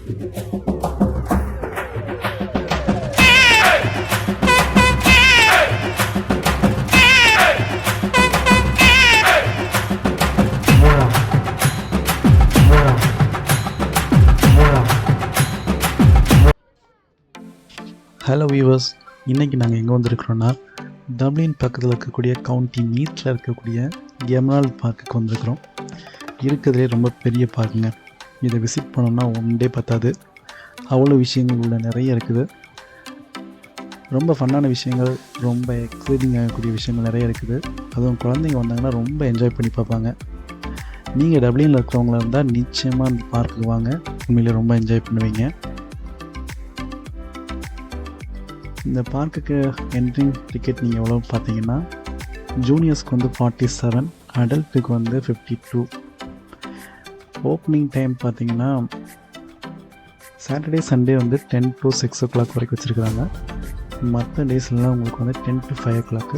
Hello viewers, இன்றைக்கி நாங்கள் எங்கே வந்திருக்கிறோன்னா டப்ளின் பக்கத்தில் இருக்கக்கூடிய கவுண்டி மீட்டில் இருக்கக்கூடிய எமரால்ட் பார்க்குக்கு வந்திருக்கிறோம். இருக்கிறதுலே ரொம்ப பெரிய பார்க்குங்க. இதை விசிட் பண்ணோன்னா ஒன் டே பத்தாது, அவ்வளோ விஷயங்கள் உள்ள நிறைய இருக்குது. ரொம்ப ஃபன்னான விஷயங்கள், ரொம்ப எக்ஸைட்டிங் ஆகக்கூடிய விஷயங்கள் நிறைய இருக்குது. அதுவும் குழந்தைங்க வந்தாங்கன்னா ரொம்ப என்ஜாய் பண்ணி பார்ப்பாங்க. நீங்கள் டப்ளினில் இருக்கிறவங்களா இருந்தால் நிச்சயமாக அந்த பார்க்குக்கு வாங்க, உண்மையிலே ரொம்ப என்ஜாய் பண்ணுவீங்க. இந்த பார்க்குக்கு என்ட்ரிங் டிக்கெட் நீங்கள் எவ்வளோ பார்த்தீங்கன்னா, ஜூனியர்ஸ்க்கு வந்து 47, அடல்ட்டுக்கு வந்து 52. ஓப்பனிங் டைம் பார்த்தீங்கன்னா சாட்டர்டே சண்டே வந்து 10 to 6 o'clock வரைக்கும் வச்சுருக்குறாங்க. மற்ற டேஸ்லாம் உங்களுக்கு வந்து 10 to 5 o'clock.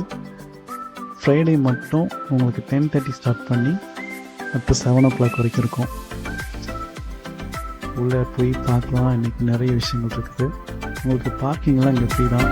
ஃப்ரைடே மட்டும் உங்களுக்கு 10:30 ஸ்டார்ட் பண்ணி அப்போ 7 o'clock வரைக்கும் இருக்கும். உள்ளே போய் பார்க்கலாம். இன்றைக்கி நிறைய விஷயங்கள் இருக்குது. உங்களுக்கு பார்க்கிங்லாம் இங்கே ஃப்ரீ தான்.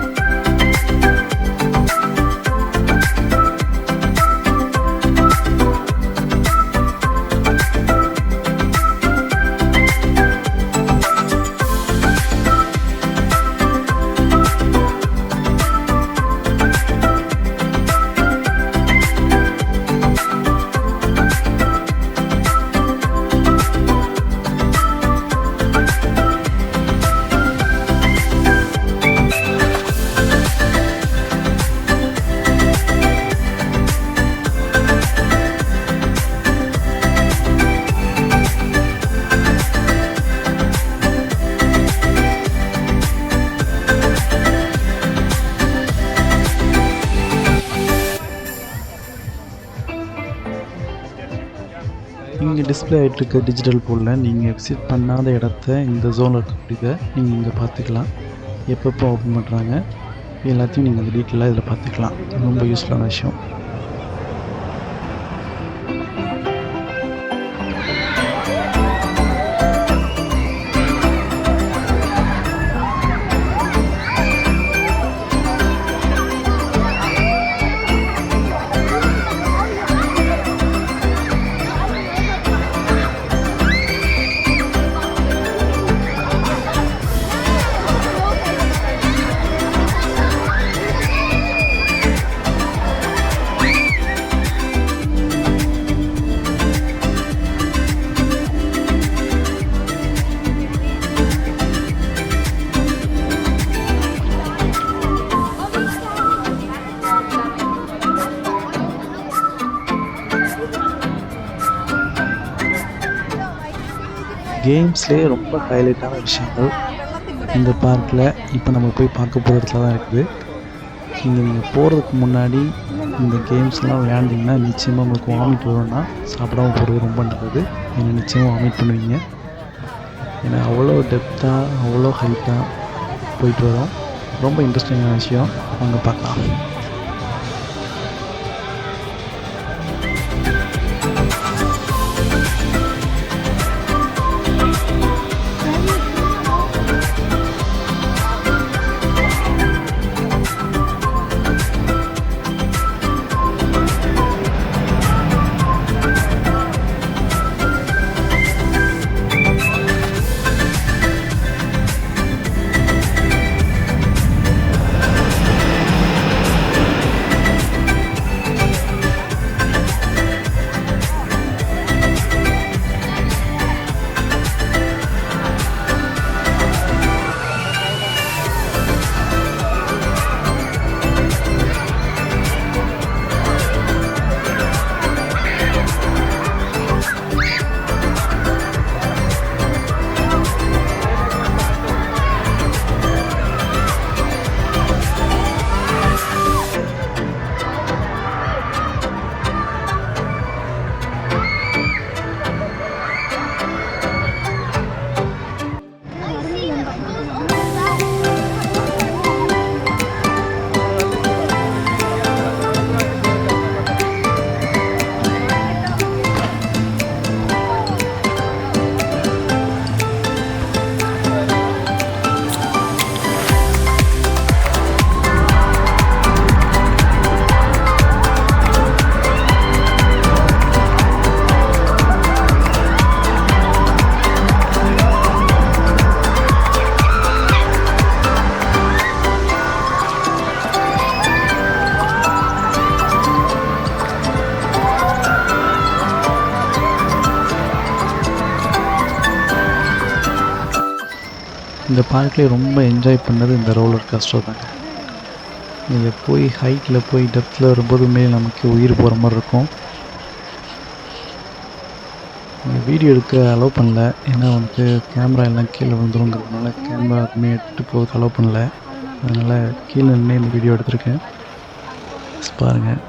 இங்கே டிஸ்பிளே ஆகிட்டு இருக்க டிஜிட்டல் போர்டில் நீங்கள் விசிட் பண்ணாத இடத்த இந்த ஜோனில் இருக்கக்கூடியதை நீங்கள் இங்கே பார்த்துக்கலாம். எப்பப்போ ஓப்பன் பண்ணுறாங்க எல்லாத்தையும் நீங்கள் இந்த டீட்டெயிலாக இதில் பார்த்துக்கலாம். ரொம்ப யூஸ்ஃபுல்லான விஷயம். கேம்ஸ்லேயே ரொம்ப ஹைலைட்டான விஷயங்கள் இந்த பார்க்கில் இப்போ நம்ம போய் பார்க்க போகிற இடத்துல தான் இருக்குது. இங்கே நீங்கள் போகிறதுக்கு முன்னாடி இந்த கேம்ஸ்லாம் விளையாண்டிங்கன்னா நிச்சயமாக உங்களுக்கு வாமிட் வரும்னா சாப்பிடாம போகிறது ரொம்ப நல்லது. நீங்கள் நிச்சயமாக வாமிட் பண்ணுவீங்க. ஏன்னா அவ்வளோ டெப்த்தாக அவ்வளோ ஹைட்டாக போயிட்டு வரோம். ரொம்ப இன்ட்ரெஸ்டிங்கான விஷயம். வாங்க பார்க்கலாம். இந்த பார்க்லேயே ரொம்ப என்ஜாய் பண்ணது இந்த ரோலர் கோஸ்டர் தாங்க. நீங்கள் போய் ஹைட்டில் போய் டெப்த்தில் வரும்போது உண்மையிலே நமக்கு உயிர் போகிற மாதிரி இருக்கும். வீடியோ எடுக்க அலோவ் பண்ணல, ஏன்னா வந்து கேமரா எல்லாம் கீழே விழுந்துருங்கிறதுனால கேமரா எதுவுமே எடுத்துகிட்டு போகிறதுக்கு அலோவ் பண்ணல. அதனால் கீழே நின்று இந்த வீடியோ எடுத்திருக்கேன். பாருங்கள்.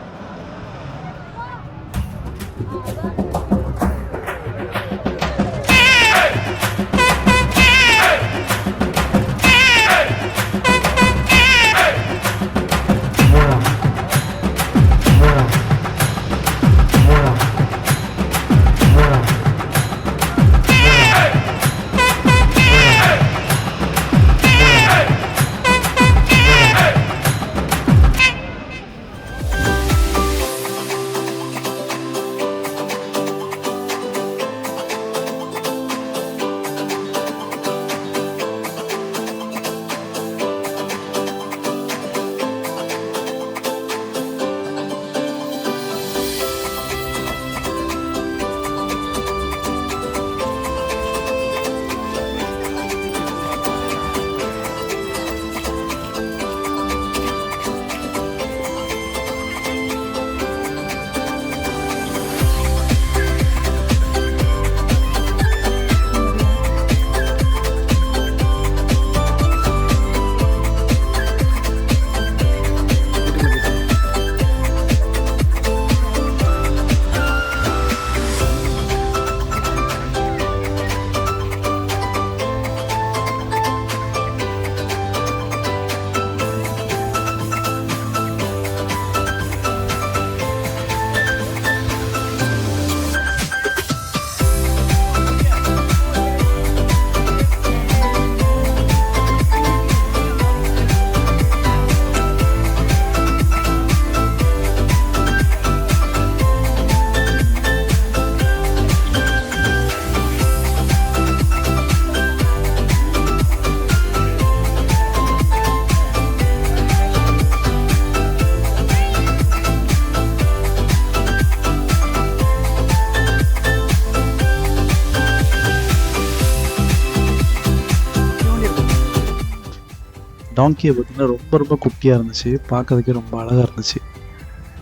டாங்கியை பார்த்திங்கன்னா ரொம்ப ரொம்ப குட்டியாக இருந்துச்சு, பார்க்கறதுக்கே ரொம்ப அழகாக இருந்துச்சு.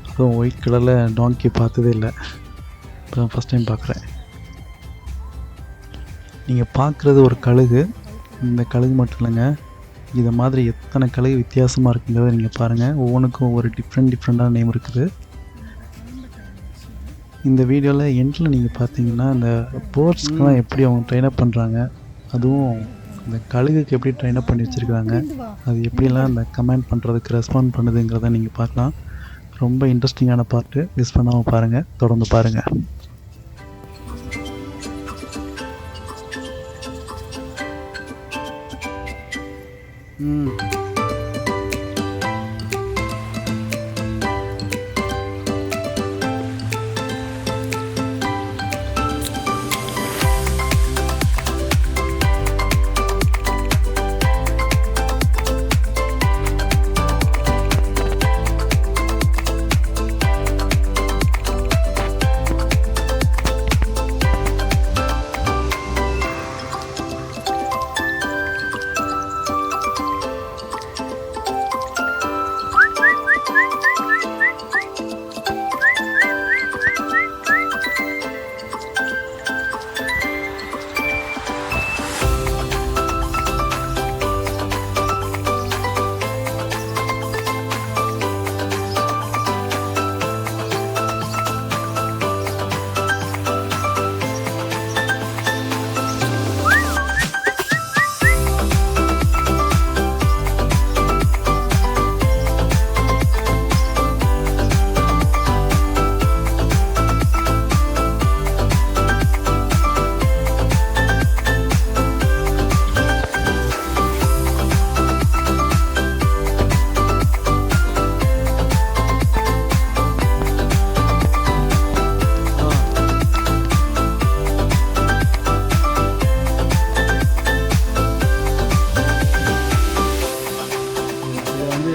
அதுவும் ஒயிட் கலரில் டாங்கியை பார்த்ததே இல்லை, இப்போ தான் ஃபஸ்ட் டைம் பார்க்குறேன். நீங்கள் பார்க்குறது ஒரு கழுகு, இந்த கழுகு மட்டும் இல்லைங்க, இதை மாதிரி எத்தனை கழுகு வித்தியாசமாக இருக்குங்கிறத நீங்கள் பாருங்கள். ஒவ்வொன்றுக்கும் ஒவ்வொரு டிஃப்ரெண்ட்டான நேம் இருக்குது. இந்த வீடியோவில் எண்டில் நீங்கள் பார்த்தீங்கன்னா இந்த போர்ட்ஸ்க்கெலாம் எப்படி அவங்க ட்ரெயினப் பண்ணுறாங்க, அதுவும் இந்த கழுகுக்கு எப்படி ட்ரெயினப் பண்ணி வச்சுருக்காங்க, அது எப்படிலாம் இந்த கமெண்ட் பண்ணுறதுக்கு ரெஸ்பாண்ட் பண்ணுதுங்கிறத நீங்கள் பார்க்கலாம். ரொம்ப இன்ட்ரெஸ்டிங்கான பார்ட்டு, மிஸ் பண்ணாமல் பாருங்கள், தொடர்ந்து பாருங்கள்.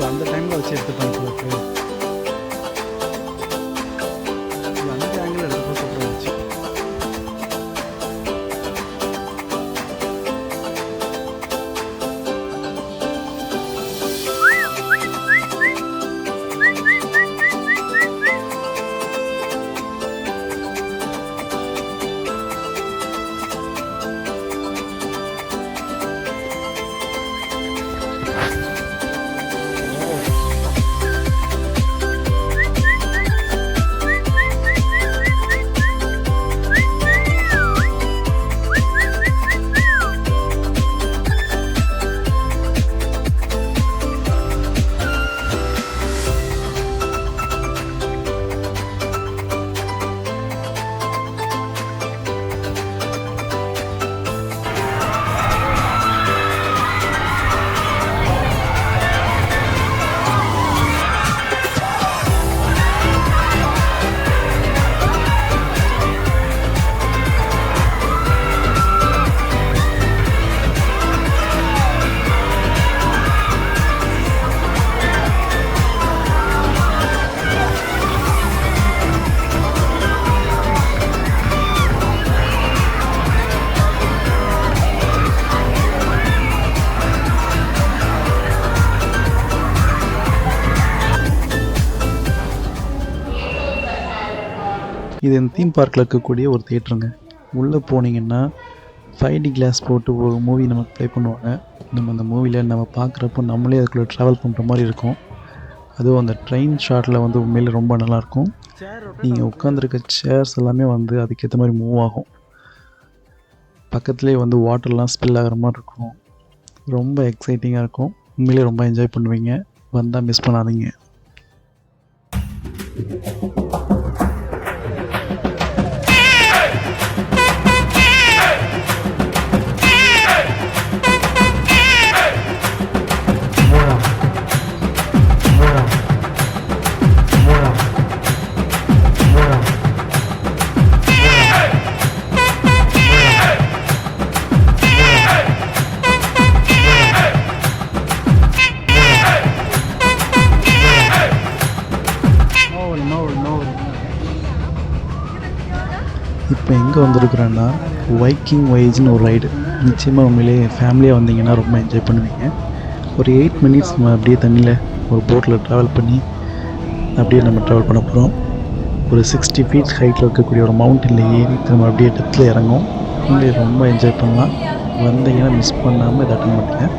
அந்த டைமில் வச்சு எடுத்துப்பாங்க உங்களுக்கு. அந்த ஆங்கிள் எடுத்துப்போ சூப்பராக இருந்துச்சு. இது இந்த தீம் பார்க்கில் இருக்கக்கூடிய ஒரு தியேட்டருங்க. உள்ளே போனீங்கன்னா 5D கிளாஸ் போட்டு ஒரு மூவி நமக்கு ப்ளே பண்ணுவாங்க. நம்ம அந்த மூவியில் நம்ம பார்க்குறப்போ நம்மளே அதுக்குள்ளே ட்ராவல் பண்ணுற மாதிரி இருக்கும். அதுவும் அந்த ட்ரெயின் ஷாட்டில் வந்து உண்மையிலே ரொம்ப நல்லாயிருக்கும். நீங்கள் உட்காந்துருக்க சேர்ஸ் எல்லாமே வந்து அதுக்கேற்ற மாதிரி மூவ் ஆகும். பக்கத்துலேயே வந்து வாட்டர்லாம் ஸ்பில் ஆகிற மாதிரி இருக்கும். ரொம்ப எக்ஸைட்டிங்காக இருக்கும். உண்மையிலே ரொம்ப என்ஜாய் பண்ணுவீங்க. வந்தால் மிஸ் பண்ணாதீங்க. இப்போ எங்கே வந்திருக்குறேன்னா வைக்கிங் வாயேஜ்னு ஒரு ரைடு. நிச்சயமாக உண்மையிலே ஃபேமிலியாக வந்தீங்கன்னா ரொம்ப என்ஜாய் பண்ணுவீங்க. ஒரு 8 மினிட்ஸ் நம்ம அப்படியே தண்ணியில் ஒரு போட்டில் ட்ராவல் பண்ணி அப்படியே நம்ம ட்ராவல் பண்ண போகிறோம். ஒரு 60 ஃபீட் ஹைட்டில் இருக்கக்கூடிய ஒரு மவுண்டனில் ஏறி நம்ம அப்படியே டெத்தில் இறங்கும். உண்மையிலே ரொம்ப என்ஜாய் பண்ணலாம். வந்தீங்கன்னா மிஸ் பண்ணாமல் இதை அட்டன் பண்ணுங்கள்.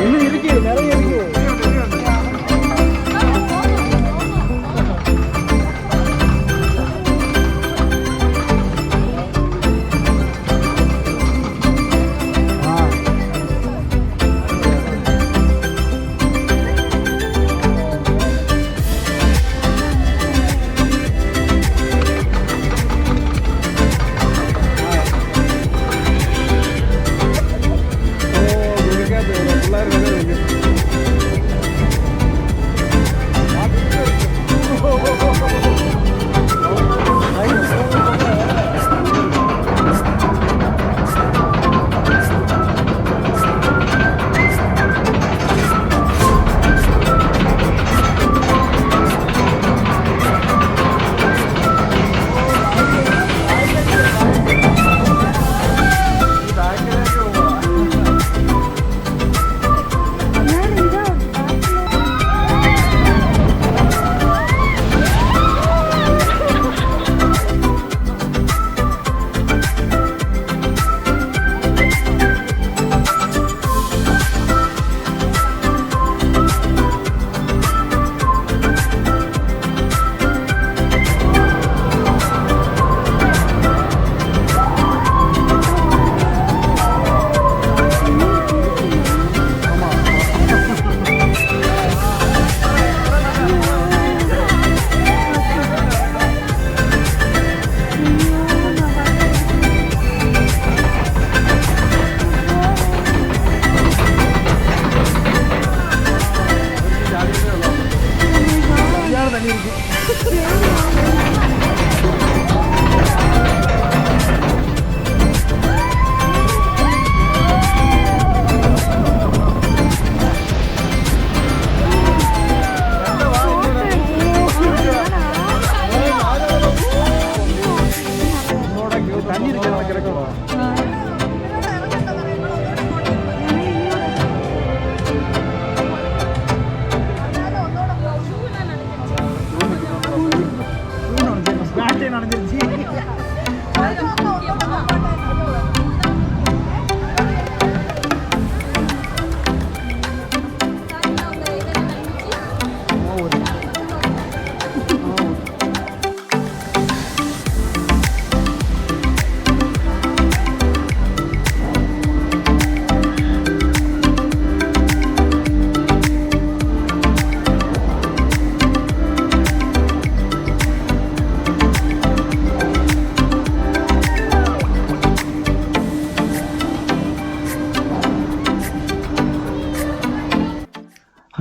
இன்னும் இருக்கு, நிறைய இருக்கு.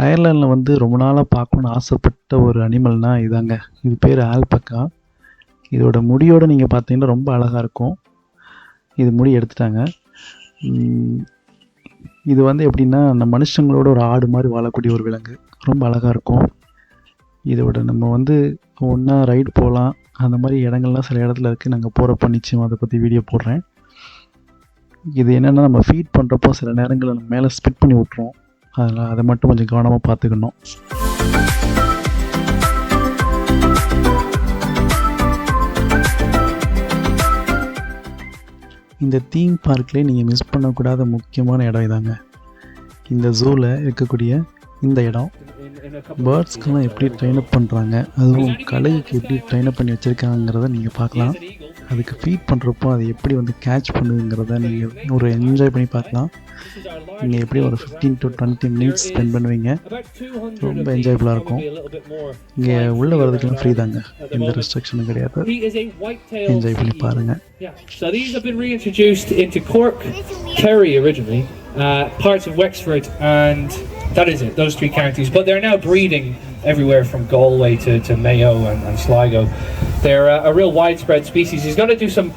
அயர்லாண்டில் வந்து ரொம்ப நாளாக பார்க்கணுன்னு ஆசைப்பட்ட ஒரு அனிமல்னால் இதாங்க. இது பேர் ஆல்பக்கா. இதோட முடியோடு நீங்கள் பார்த்தீங்கன்னா ரொம்ப அழகாக இருக்கும். இது முடி எடுத்துட்டாங்க. இது வந்து எப்படின்னா நம்ம மனுஷங்களோட ஒரு ஆடு மாதிரி வாழக்கூடிய ஒரு விலங்கு. ரொம்ப அழகாக இருக்கும். இதோட நம்ம வந்து ஒன்றா ரைடு போகலாம். அந்த மாதிரி இடங்கள்லாம் சில இடத்துல இருக்குது. நாங்கள் போகிறப்ப நிச்சயம் அதை பற்றி வீடியோ போடுறேன். இது என்னென்னா நம்ம ஃபீட் பண்ணுறப்போ சில நேரங்களில் நம்ம மேலே ஸ்பிட் பண்ணி விட்ருவோம். அதனால் அதை மட்டும் கொஞ்சம் கவனமாக பார்த்துக்கணும். இந்த தீம் பார்க்லேயே நீங்கள் மிஸ் பண்ணக்கூடாத முக்கியமான இடம் இதாங்க. இந்த ஜூவில் இருக்கக்கூடிய இந்த இடம் பேர்ட்ஸ்க்கெல்லாம் எப்படி ட்ரெயினப் பண்ணுறாங்க, அதுவும் கழுகுக்கு எப்படி ட்ரெயினப் பண்ணி வச்சுருக்காங்கிறத நீங்கள் பார்க்கலாம். அதுக்கு ஃபீட் பண்ணுறப்போ அது எப்படி வந்து கேட்ச் பண்ணுதுங்கிறத நீங்கள் ஒரு என்ஜாய் பண்ணி பார்க்கலாம். நீங்கள் எப்படி ஒரு 15 to 20 minutes ஸ்பெண்ட் பண்ணுவீங்க. ரொம்ப என்ஜாயபுளாக இருக்கும். இங்கே உள்ளே வர்றதுக்கெல்லாம் ஃப்ரீ தாங்க, எந்த ரெஸ்ட்ரிக்ஷனும் கிடையாது. என்ஜாய் பண்ணி பாருங்கள். So these have been reintroduced into Cork, Kerry originally, parts of Wexford, and that is it, those 3 counties. But they're now breeding everywhere from Galway to Mayo and Sligo. They're a real widespread species. He's going to do some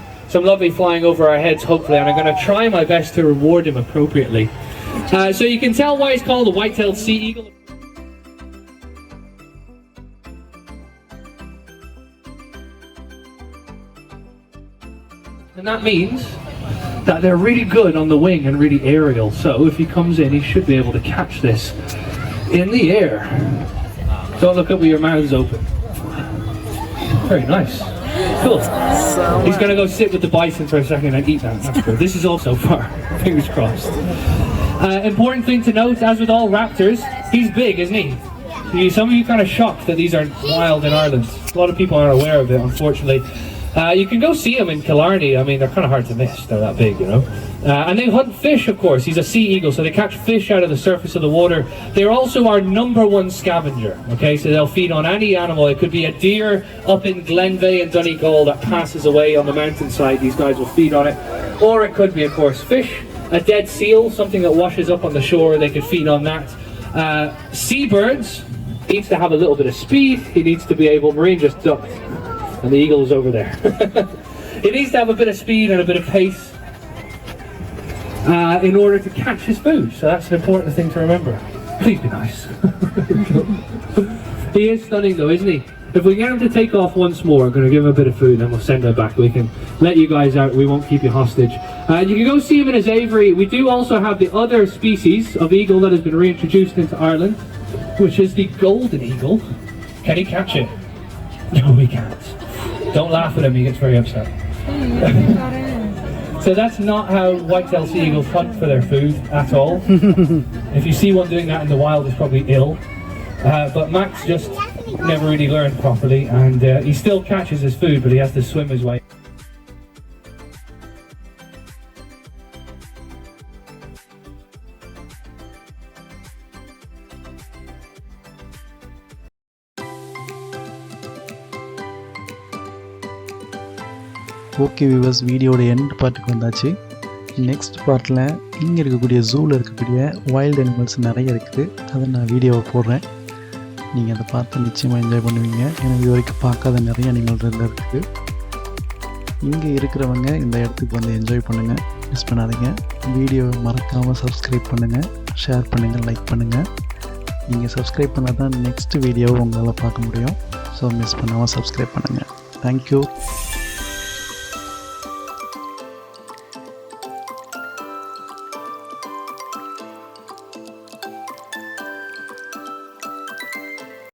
lovely flying over our heads, hopefully, and I'm going to try my best to reward him appropriately. So you can tell why it's called a white-tailed sea eagle. And that means that they're really good on the wing and really aerial. So if he comes in, he should be able to catch this in the air. Don't look up with your mouths open. Very nice. Cool. He's going to go sit with the bison for a second and eat that. That's good. This is also far. Fingers crossed. Important thing to note, as with all raptors, he's big, isn't he? Some of you kind of shocked that these are wild in Ireland. A lot of people aren't aware of it, unfortunately. You can go see them in Killarney. I mean, they're kind of hard to miss. They're that big, you know. And they hunt fish, of course. He's a sea eagle, so they catch fish out of the surface of the water. They're also our #1 scavenger, okay? So they'll feed on any animal. It could be a deer up in Glenveigh and Donegal that passes away on the mountainside. These guys will feed on it. Or it could be, of course, fish. A dead seal, something that washes up on the shore. They could feed on that. Seabirds needs to have a little bit of speed. He needs to be able... Marine just ducked. And the eagle is over there. It needs to have a bit of speed and a bit of pace in order to catch his food. So that's an important thing to remember. Please be nice. He is stunning though, isn't he? If we get him to take off once more, I'm going to give him a bit of food and we'll send him back. We can let you guys out. We won't keep you hostage. And you can go see him in his aviary. We do also have the other species of eagle that has been reintroduced into Ireland, which is the golden eagle. Can he catch it? No, he can't. Don't laugh at him, he gets very upset. So that's not how white-tailed sea eagles hunt for their food at all. If you see one doing that in the wild, it's probably ill. But Max just never really learned properly, and he still catches his food, but he has to swim his way. Okay viewers, வீடியோட end பார்ட்டுக்கு வந்தாச்சு. Next பார்ட்டில் இங்கே இருக்கக்கூடிய ஜூவில் இருக்கக்கூடிய wild animals நிறைய இருக்குது. அதை நான் வீடியோவை போடுறேன். நீங்கள் அதை பார்த்து நிச்சயமாக என்ஜாய் பண்ணுவீங்க. ஏன்னா இது வரைக்கும் பார்க்காத நிறைய அனிமல் இருக்குது. இங்கே இருக்கிறவங்க இந்த இடத்துக்கு வந்து என்ஜாய் பண்ணுங்கள், மிஸ் பண்ணாதீங்க. வீடியோவை மறக்காமல் சப்ஸ்கிரைப் பண்ணுங்கள், ஷேர் பண்ணுங்கள், லைக் பண்ணுங்கள். நீங்கள் சப்ஸ்கிரைப் பண்ணால் தான் நெக்ஸ்ட் வீடியோவை உங்களால் பார்க்க முடியும். ஸோ மிஸ் பண்ணாமல் சப்ஸ்கிரைப் பண்ணுங்கள். தேங்க்யூ.